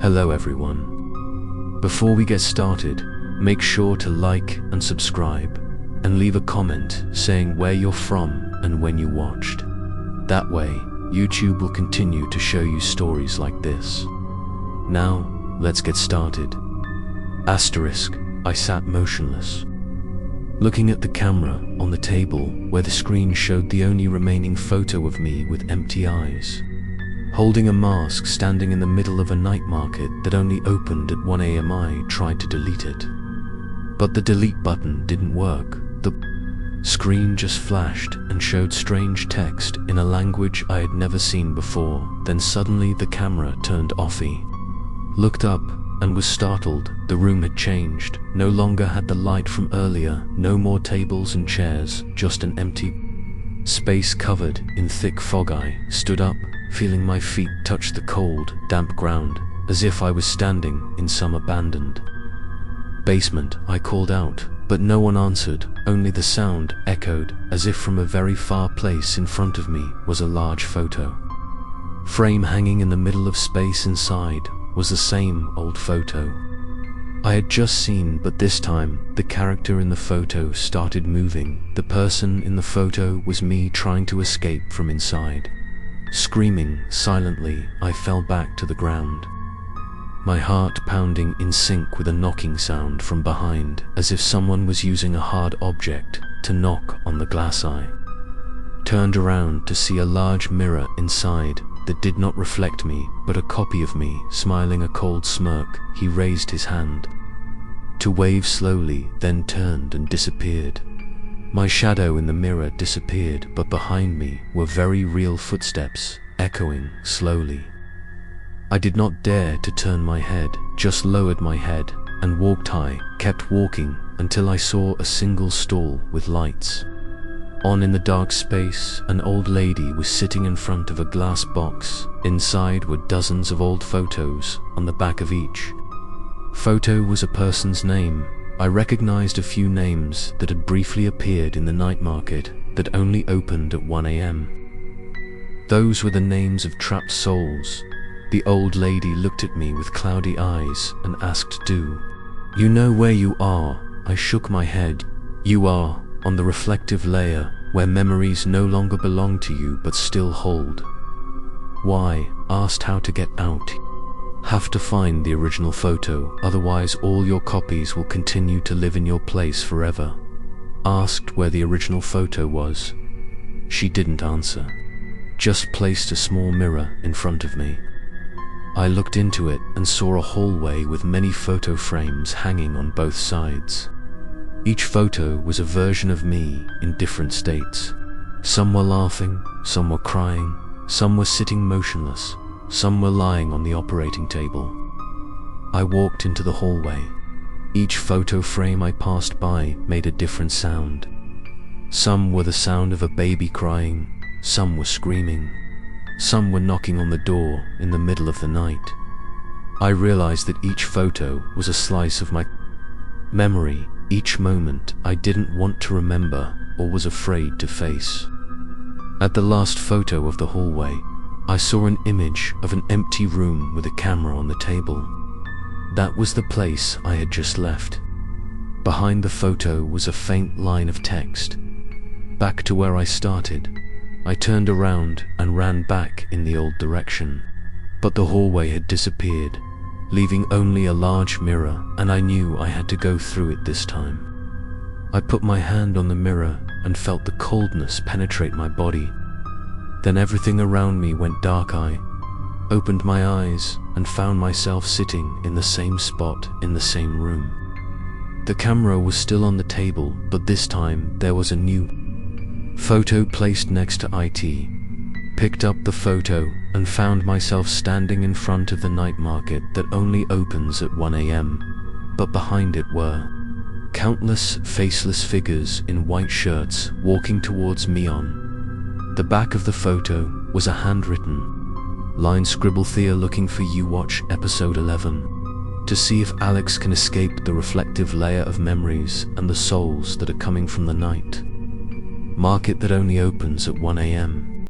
Hello everyone. Before we get started, make sure to like and subscribe, and leave a comment saying where you're from and when you watched. That way, YouTube will continue to show you stories like this. Now, let's get started. Asterisk, I sat motionless, looking at the camera on the table where the screen showed the only remaining photo of me with empty eyes, holding a mask, standing in the middle of a night market that only opened at 1 a.m. I tried to delete it, but the delete button didn't work. The screen just flashed and showed strange text in a language I had never seen before. Then suddenly the camera turned offy. Looked up and was startled. The room had changed. No longer had the light from earlier, no more tables and chairs, just an empty space covered in thick fog. I stood up, feeling my feet touch the cold, damp ground, as if I was standing in some abandoned basement. I called out, but no one answered. Only the sound echoed, as if from a very far place. In front of me was a large photo frame hanging in the middle of space. Inside was the same old photo I had just seen, but this time the character in the photo started moving. The person in the photo was me, trying to escape from inside. Screaming silently, I fell back to the ground, my heart pounding in sync with a knocking sound from behind, as if someone was using a hard object to knock on the glass. I turned around to see a large mirror inside that did not reflect me, but a copy of me, smiling a cold smirk. He raised his hand to wave slowly, then turned and disappeared. My shadow in the mirror disappeared, but behind me were very real footsteps, echoing slowly. I did not dare to turn my head, just lowered my head and walked. I kept walking until I saw a single stall with lights on. In the dark space, an old lady was sitting in front of a glass box. Inside were dozens of old photos. On the back of each photo was a person's name. I recognized a few names that had briefly appeared in the night market that only opened at 1 a.m. Those were the names of trapped souls. The old lady looked at me with cloudy eyes and asked, "Do you know where you are?" I shook my head. "You are on the reflective layer, where memories no longer belong to you but still hold." "Why?" Asked. "How to get out. Have to find the original photo, otherwise all your copies will continue to live in your place forever." Asked where the original photo was. She didn't answer, just placed a small mirror in front of me. I looked into it and saw a hallway with many photo frames hanging on both sides. Each photo was a version of me in different states. Some were laughing, some were crying, some were sitting motionless, some were lying on the operating table. I walked into the hallway. Each photo frame I passed by made a different sound. Some were the sound of a baby crying, some were screaming, some were knocking on the door in the middle of the night. I realized that each photo was a slice of my memory, each moment I didn't want to remember or was afraid to face. At the last photo of the hallway, I saw an image of an empty room with a camera on the table. That was the place I had just left. Behind the photo was a faint line of text. Back to where I started. I turned around and ran back in the old direction, but the hallway had disappeared, leaving only a large mirror, and I knew I had to go through it this time. I put my hand on the mirror and felt the coldness penetrate my body. Then everything around me went dark. I opened my eyes and found myself sitting in the same spot in the same room. The camera was still on the table, but this time there was a new photo placed next to it. Picked up the photo and found myself standing in front of the night market that only opens at 1 a.m. But behind it were countless faceless figures in white shirts walking towards me. On the back of the photo was a handwritten line scribbled, "Thea looking for you, watch episode 11 to see if Alex can escape the reflective layer of memories and the souls that are coming from the night market that only opens at 1 a.m.